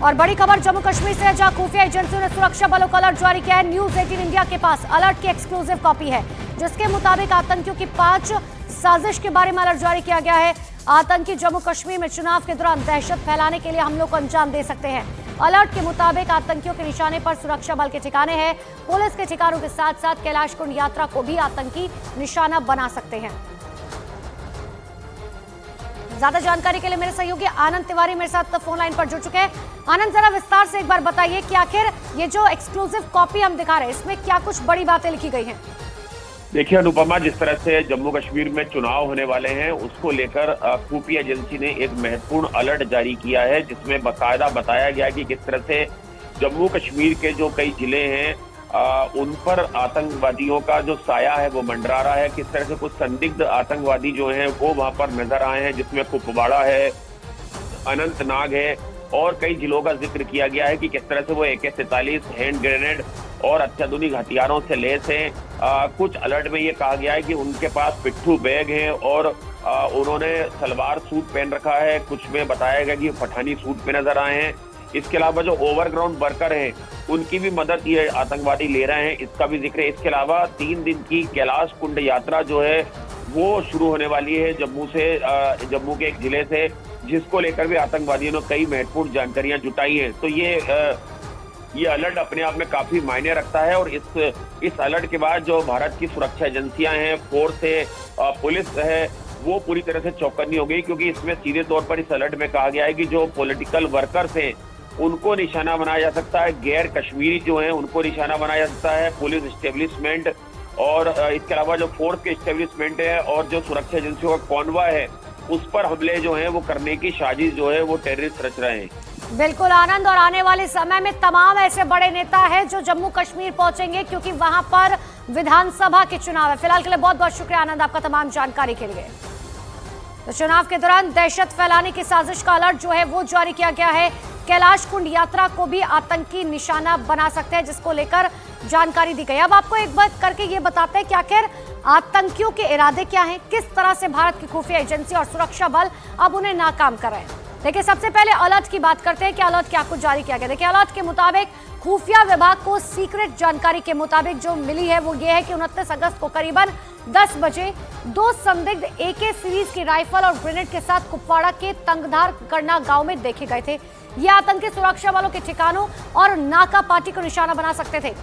और बड़ी खबर जम्मू कश्मीर से है, जहां खुफिया एजेंसियों ने सुरक्षा बलों को अलर्ट जारी किया है। न्यूज 18 इंडिया के पास अलर्ट की एक्सक्लूसिव कॉपी है, जिसके मुताबिक आतंकियों की 5 साजिश के बारे में अलर्ट जारी किया गया है। आतंकी जम्मू कश्मीर में चुनाव के दौरान दहशत फैलाने के लिए हमलों को अंजाम दे सकते हैं। अलर्ट के मुताबिक आतंकियों के निशाने पर सुरक्षा बल के ठिकाने हैं। पुलिस के ठिकानों के साथ साथ कैलाश कुंड यात्रा को भी आतंकी निशाना बना सकते हैं। ज्यादा जानकारी के लिए मेरे सहयोगी आनंद तिवारी मेरे साथ फोन लाइन पर जुड़ चुके हैं। आनंद, जरा विस्तार से एक बार बताइए कि आखिर ये जो एक्सक्लूसिव कॉपी हम दिखा रहे हैं, इसमें क्या कुछ बड़ी बातें लिखी गई हैं? देखिए अनुपमा, जिस तरह से जम्मू कश्मीर में चुनाव होने वाले हैं, उसको लेकर खुफिया एजेंसी ने एक महत्वपूर्ण अलर्ट जारी किया है, जिसमें बाकायदा बताया गया कि किस तरह से जम्मू कश्मीर के जो कई जिले हैं उन पर आतंकवादियों का जो साया है वो मंडरा रहा है। किस तरह से कुछ संदिग्ध आतंकवादी जो हैं वो वहां पर नजर आए हैं, जिसमें कुपवाड़ा है, अनंतनाग है और कई जिलों का जिक्र किया गया है कि किस तरह से वो AK-47 हैंड ग्रेनेड और अत्याधुनिक हथियारों से लैस हैं। कुछ अलर्ट में ये कहा गया है कि उनके पास पिट्ठू बैग हैं और उन्होंने सलवार सूट पहन रखा है। कुछ में बताया गया कि पठानी सूट पे नजर आए हैं। इसके अलावा जो ओवरग्राउंड वर्कर हैं उनकी भी मदद ये आतंकवादी ले रहे हैं, इसका भी जिक्र है। इसके अलावा 3 दिन की कैलाश कुंड यात्रा जो है वो शुरू होने वाली है जम्मू के एक जिले से, जिसको लेकर भी आतंकवादियों ने कई महत्वपूर्ण जानकारियां जुटाई हैं। तो ये अलर्ट अपने आप में काफी मायने रखता है और इस अलर्ट के बाद जो भारत की सुरक्षा एजेंसियां हैं, फोर्स है, पुलिस है, वो पूरी तरह से चौकन्नी हो गई, क्योंकि इसमें सीधे तौर पर इस अलर्ट में कहा गया है कि जो पॉलिटिकल वर्कर्स हैं उनको निशाना बनाया जा सकता है, गैर कश्मीरी जो हैं उनको निशाना बनाया जा सकता है, पुलिस एस्टेब्लिशमेंट और इसके अलावा जो फोर्स के एस्टेब्लिशमेंट है और जो सुरक्षा एजेंसियों का कॉन्वॉय है उस पर हमले जो है वो करने की साजिश जो है वो टेररिस्ट रच रहे हैं। बिल्कुल आनंद, और आने वाले समय में तमाम ऐसे बड़े नेता हैं जो जम्मू कश्मीर पहुंचेंगे, क्योंकि वहां पर विधानसभा के चुनाव है। फिलहाल के लिए बहुत बहुत शुक्रिया आनंद आपका तमाम जानकारी के लिए। तो चुनाव के दौरान दहशत फैलाने की साजिश का अलर्ट जो है वो जारी किया गया है। कैलाश कुंड यात्रा को भी आतंकी निशाना बना सकते हैं, जिसको लेकर जानकारी दी गई। अब आपको एक बात करके ये बताते हैं कि आखिर आतंकियों के इरादे क्या हैं, किस तरह से भारत की खुफिया एजेंसी और सुरक्षा बल अब उन्हें नाकाम कर रहे हैं। देखिए, सबसे पहले अलर्ट की बात करते हैं कि अलर्ट क्या कुछ जारी किया गया। देखिए, अलर्ट के मुताबिक खुफिया विभाग को सीक्रेट जानकारी के मुताबिक जो मिली है वो ये है कि 29 अगस्त को करीबन 10 बजे 2 संदिग्ध AK सीरीज की राइफल और ग्रेनेड के साथ कुपवाड़ा के तंगधार करना गांव में देखे गए थे। ये आतंकी सुरक्षा बलों के ठिकानों और नाका पार्टी को निशाना बना सकते थे।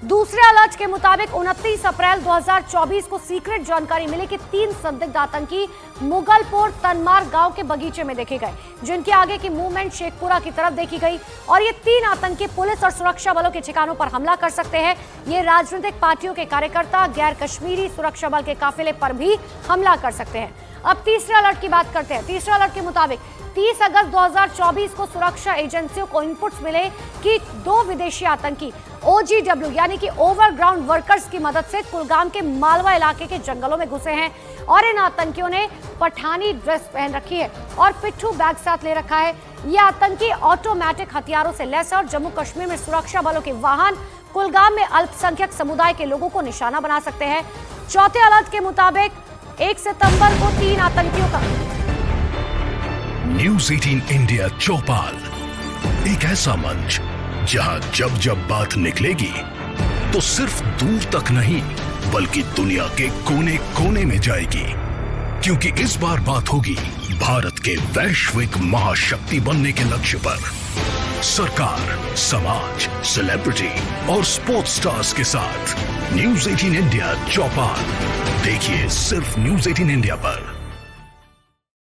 दूसरे अलर्ट के मुताबिक 29 अप्रैल 2024 को सीक्रेट जानकारी मिली कि 3 संदिग्ध आतंकी मुगलपुर तनमार गांव के बगीचे में देखे गए, जिनकी आगे की मूवमेंट शेखपुरा की तरफ देखी गई। और ये 3 आतंकी पुलिस और सुरक्षा बलों के ठिकानों पर हमला कर सकते हैं। ये राजनीतिक पार्टियों के कार्यकर्ता, गैर कश्मीरी सुरक्षा बल के काफिले पर भी हमला कर सकते हैं। अब तीसरे अलर्ट की बात करते हैं। तीसरे अलर्ट के मुताबिक 30 अगस्त 2024 को सुरक्षा एजेंसियों को इनपुट्स मिले कि 2 विदेशी आतंकी OGW यानी कि ओवरग्राउंड वर्कर्स की मदद से कुलगाम के मालवा इलाके के जंगलों में घुसे हैं और इन आतंकियों ने पठानी ड्रेस पहन रखी है और पिट्ठू बैग साथ ले रखा है। ये आतंकी ऑटोमेटिक हथियारों से लैस है और जम्मू कश्मीर में सुरक्षा बलों के वाहन, कुलगाम में अल्पसंख्यक समुदाय के लोगों को निशाना बना सकते हैं। चौथे अलर्ट के मुताबिक 1 सितंबर को 3 आतंकियों का न्यूज 18 इंडिया चौपाल, एक ऐसा मंच जहां जब जब बात निकलेगी तो सिर्फ दूर तक नहीं बल्कि दुनिया के कोने कोने में जाएगी, क्योंकि इस बार बात होगी भारत के वैश्विक महाशक्ति बनने के लक्ष्य पर। सरकार, समाज, सेलिब्रिटी और स्पोर्ट्स स्टार्स के साथ न्यूज 18 इंडिया चौपाल देखिए सिर्फ न्यूज 18 इंडिया पर।